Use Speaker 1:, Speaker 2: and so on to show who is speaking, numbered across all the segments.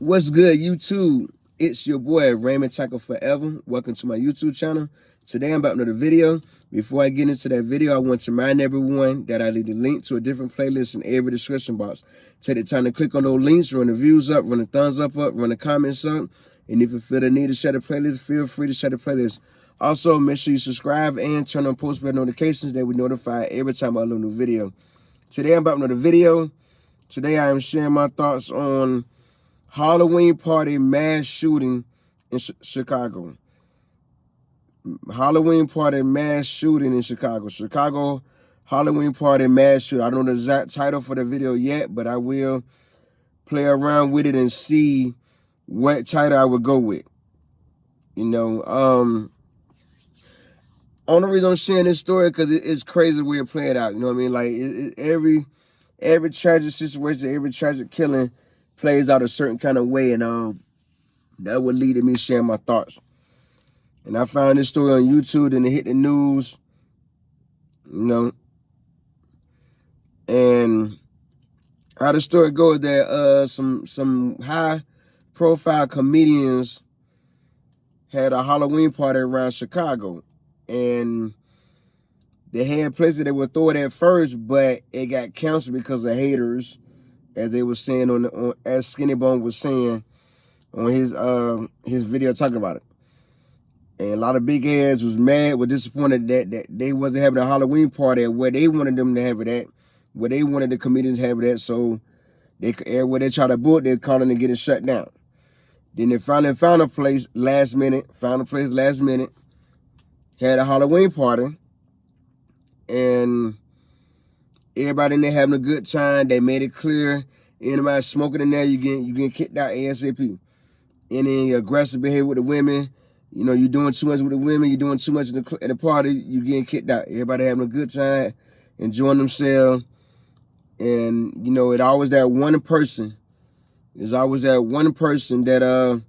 Speaker 1: What's good, YouTube? It's your boy Raymond Tackle Forever. Welcome to my YouTube channel. Today I'm about another video. Before I get into that video, I want to remind everyone that I leave a link to a different playlist in every description box. Take the time to click on those links, run the views up, run the thumbs up, run the comments up. And if you feel the need to share the playlist, feel free to share the playlist. Also, make sure you subscribe and turn on post bell notifications that we notify every time I upload a new video. Today I'm about another video. Today I am sharing my thoughts on Halloween party mass shooting in Chicago. Halloween party mass shooting in Chicago. Chicago Halloween party mass shooting. I don't know the exact title for the video yet, but I will play around with it and see what title I would go with. You know, only reason I'm sharing this story because it's crazy the way it played out. You know what I mean? Like every tragic situation, every tragic killing plays out a certain kind of way, and that would lead to me sharing my thoughts. And I found this story on YouTube, and it hit the news, you know. And how the story goes that some high profile comedians had a Halloween party around Chicago, and they had places they would throw it at first, but it got canceled because of haters, as they were saying as Skinny Bone was saying on his video talking about it. And a lot of big heads was mad, were disappointed that they wasn't having a Halloween party at where they wanted them to have it at, where they wanted the comedians to have it at. So where they try to book, they're calling to get it shut down. Then they finally found a place last minute, had a Halloween party, and everybody in there having a good time. They made it clear, anybody smoking in there, you getting kicked out ASAP. Any aggressive behavior with the women, you know, you're doing too much with the women, you're doing too much at the party, you're getting kicked out. Everybody having a good time, enjoying themselves. And, you know, it always that one person. There's always that one person that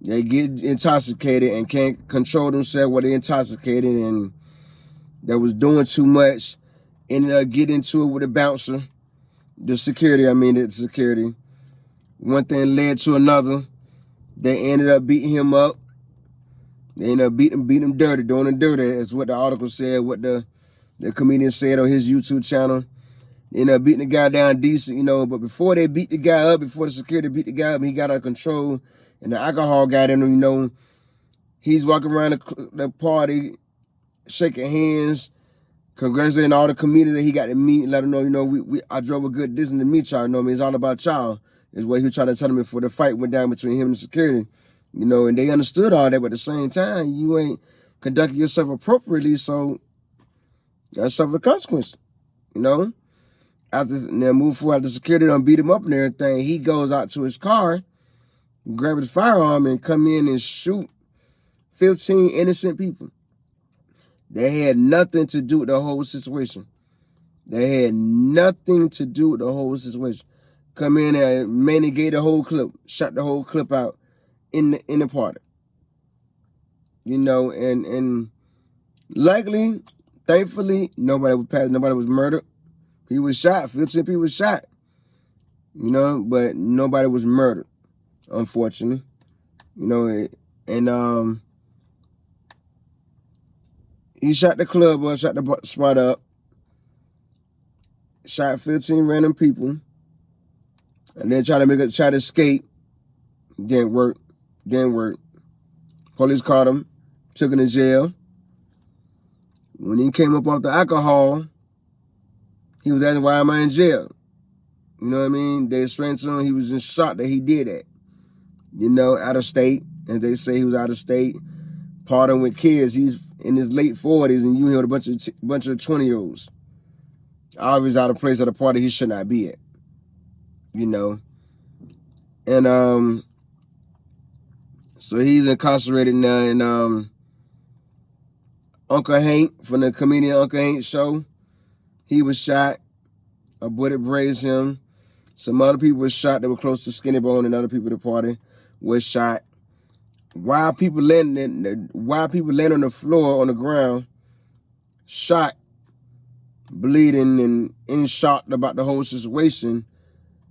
Speaker 1: they get intoxicated and can't control themselves while they're intoxicated, and that was doing too much, ended up getting into it with a bouncer. The security. One thing led to another. They ended up beating him up. They ended up beating him dirty, doing him dirty. That's what the article said, what the comedian said on his YouTube channel. They ended up beating the guy down decent, you know, but before they beat the guy up, before the security beat the guy up, he got out of control, and the alcohol got in him, you know. He's walking around the party, shaking hands, congratulating all the comedians that he got to meet, and let them know, you know, I drove a good distance to meet y'all, you know what I mean? It's all about y'all, is what he was trying to tell them before the fight went down between him and the security. You know, and they understood all that, but at the same time, you ain't conducting yourself appropriately, so you gotta suffer the consequence, you know? After they move forward, the security done beat him up and everything, he goes out to his car, grab his firearm, and come in and shoot 15 innocent people. They had nothing to do with the whole situation. They had nothing to do with the whole situation. Come in and Manny gave the whole clip, shot the whole clip out in the party. You know, and likely, thankfully, nobody was murdered. He was shot, 15 people was shot. You know, but nobody was murdered, unfortunately. You know, and he shot the club up, shot the spot up, shot 15 random people, and then try to escape. Didn't work. Police caught him, took him to jail. When he came up off the alcohol, he was asking, why am I in jail? You know what I mean? They explained to him he was in shock that he did that. You know, out of state. As they say, he was out of state, partying with kids. He's in his late 40s, and you hear a bunch of 20-year-olds. Obviously out of place at a party he should not be at. You know. And so he's incarcerated now, and Uncle Hank from the comedian Uncle Hank show, he was shot. A bullet grazed him. Some other people were shot that were close to Skinny Bone, and other people at the party were shot. While people landing on the floor, on the ground, shot, bleeding, and in shock about the whole situation.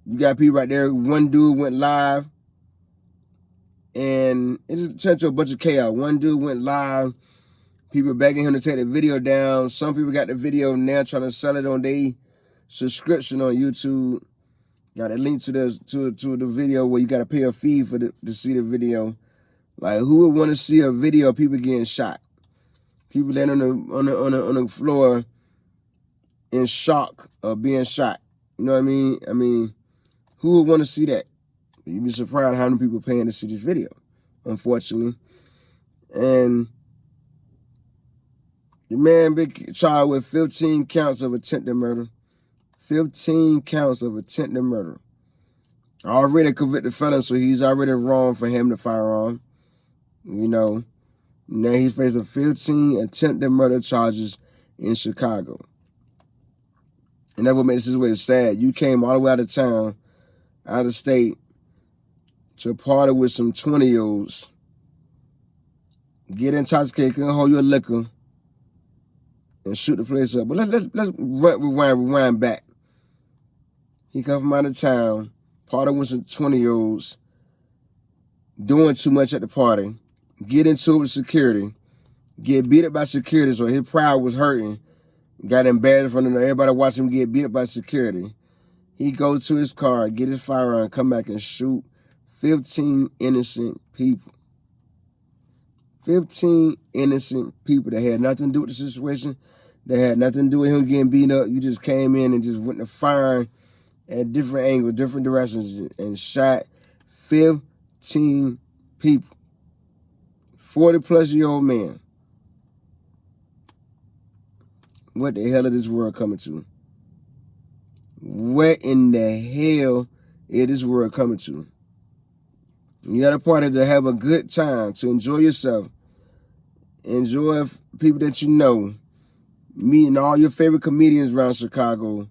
Speaker 1: You got people right there. One dude went live And it just turned to a bunch of chaos. One dude went live. People begging him to take the video down. Some people got the video now trying to sell it on their subscription on YouTube. Got a link to the video where you got to pay a fee to see the video. Like, who would want to see a video of people getting shot? People laying on the floor in shock of being shot. You know what I mean? I mean, who would want to see that? You'd be surprised how many people paying to see this video, unfortunately. And the man been charged with 15 counts of attempted murder. 15 counts of attempted murder. Already convicted felon, so he's already wrong for having the firearm. You know, now he's facing 15 attempted murder charges in Chicago. And that's what makes this way sad. You came all the way out of town, out of state, to party with some 20-year-olds, get intoxicated, couldn't hold your liquor, and shoot the place up. But let's rewind back. He come from out of town, party with some 20-year-olds, doing too much at the party, get into it with security, get beat up by security, so his pride was hurting, got embarrassed in front of everybody watching him get beat up by security. He goes to his car, get his firearm, come back and shoot 15 innocent people. 15 innocent people that had nothing to do with the situation. That had nothing to do with him getting beat up. You just came in and just went to fire at different angles, different directions, and shot 15 people. 40-plus-year-old man. What the hell is this world coming to? What in the hell is this world coming to? You got a party to have a good time, to enjoy yourself, enjoy people that you know, meeting all your favorite comedians around Chicago,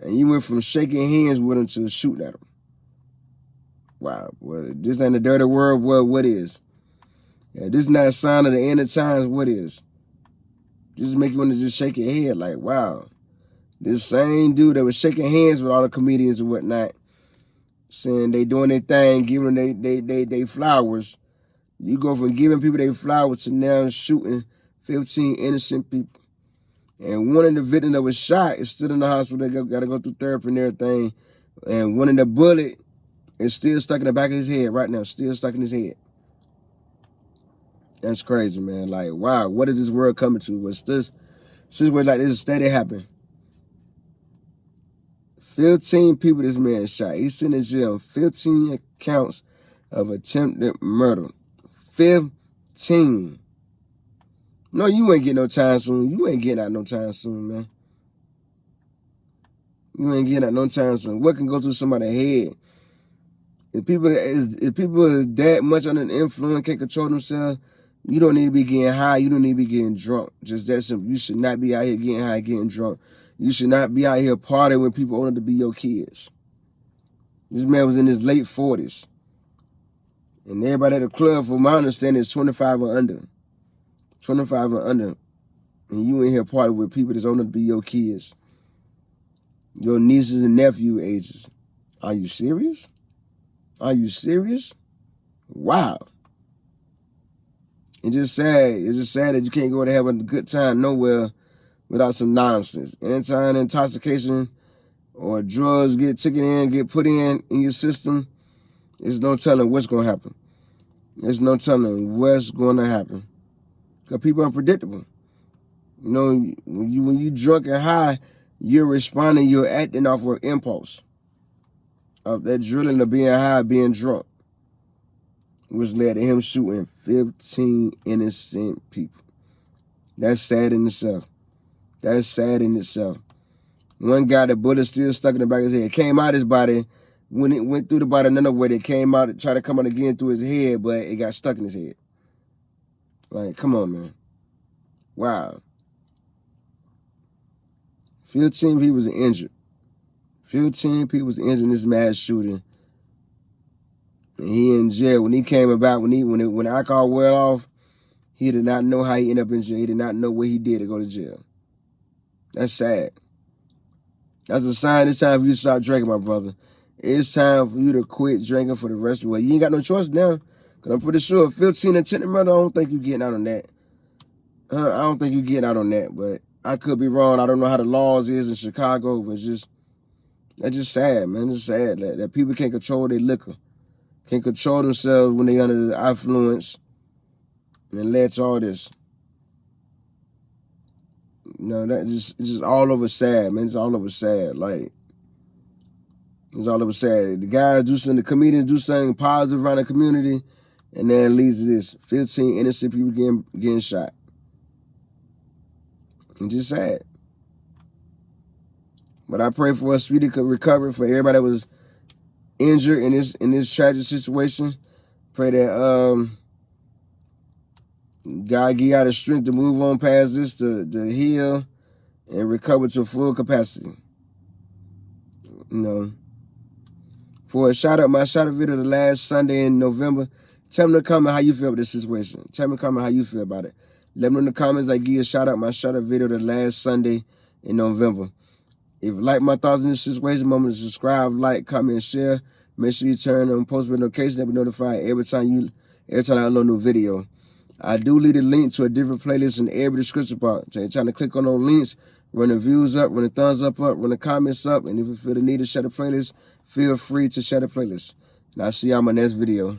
Speaker 1: and you went from shaking hands with them to shooting at them. Wow, well, this ain't a dirty world. Well, what is? Yeah, this is not a sign of the end of times. What is? Just make you want to just shake your head like, wow. This same dude that was shaking hands with all the comedians and whatnot, saying they doing their thing, giving them they flowers. You go from giving people their flowers to now shooting 15 innocent people. And one of the victims that was shot is still in the hospital. They got to go through therapy and everything. And one of the bullet is still stuck in the back of his head right now, still stuck in his head. That's crazy, man. Like, wow, what is this world coming to? What's this situation like this is steady happening? 15 people this man shot. He's sitting in jail. 15 counts of attempted murder. 15. No, you ain't getting no time soon. You ain't getting out no time soon, man. You ain't getting out no time soon. What can go through somebody's head? If people is that much under the influence, can't control themselves, you don't need to be getting high. You don't need to be getting drunk. Just that simple. You should not be out here getting high, getting drunk. You should not be out here partying with people older to be your kids. This man was in his late 40s. And everybody at the club, from my understanding, is 25 or under. 25 or under. And you in here partying with people that's older to be your kids. Your nieces and nephew ages. Are you serious? Are you serious? Wow. It's just sad. It's just sad that you can't go to have a good time nowhere without some nonsense. Anytime intoxication or drugs get put in your system, there's no telling what's going to happen. There's no telling what's going to happen. Because people are unpredictable. You know, when you drunk and high, you're responding, you're acting off of impulse. Of that drilling of being high, being drunk. Which led to him shooting 15 innocent people. That's sad in itself. That's sad in itself. One guy, the bullet still stuck in the back of his head. It came out his body. When it went through the body another way, it came out, it tried to come out again through his head, but it got stuck in his head. Like, come on, man. Wow. 15 people was injured. 15 people was injured in this mass shooting. And he in jail. When he came about, when the alcohol wore off, he did not know how he ended up in jail. He did not know what he did to go to jail. That's sad. That's a sign it's time for you to stop drinking, my brother. It's time for you to quit drinking for the rest of the way. You ain't got no choice now. Because I'm pretty sure 15 attempted murder, I don't think you're getting out on that. I don't think you're getting out on that, but I could be wrong. I don't know how the laws is in Chicago, but that's just sad, man. It's sad that people can't control their liquor, can't control themselves when they under the influence, and it led to all this. You know, it's just all over sad, man. It's all over sad. Like, it's all over sad. The guys do something, the comedians do something positive around the community, and then it leads to this: 15 innocent people getting shot. It's just sad. But I pray for a speedy recovery for everybody that was injured in this tragic situation. Pray that God give y'all the strength to move on past this, to heal and recover to full capacity. You know. For a shout out, my shout out video the last Sunday in November. Tell me in the comment how you feel about this situation. Tell me in the comment how you feel about it. Let me know in the comments. I give you a shout out, my shout out video the last Sunday in November. If you like my thoughts in this situation, remember to subscribe, like, comment, and share. Make sure you turn on post notifications to be notified every time I upload a new video. I do leave a link to a different playlist in every description box. So you're trying to click on those links, run the views up, run the thumbs up, run the comments up, and if you feel the need to share the playlist, feel free to share the playlist. And I'll see y'all in my next video.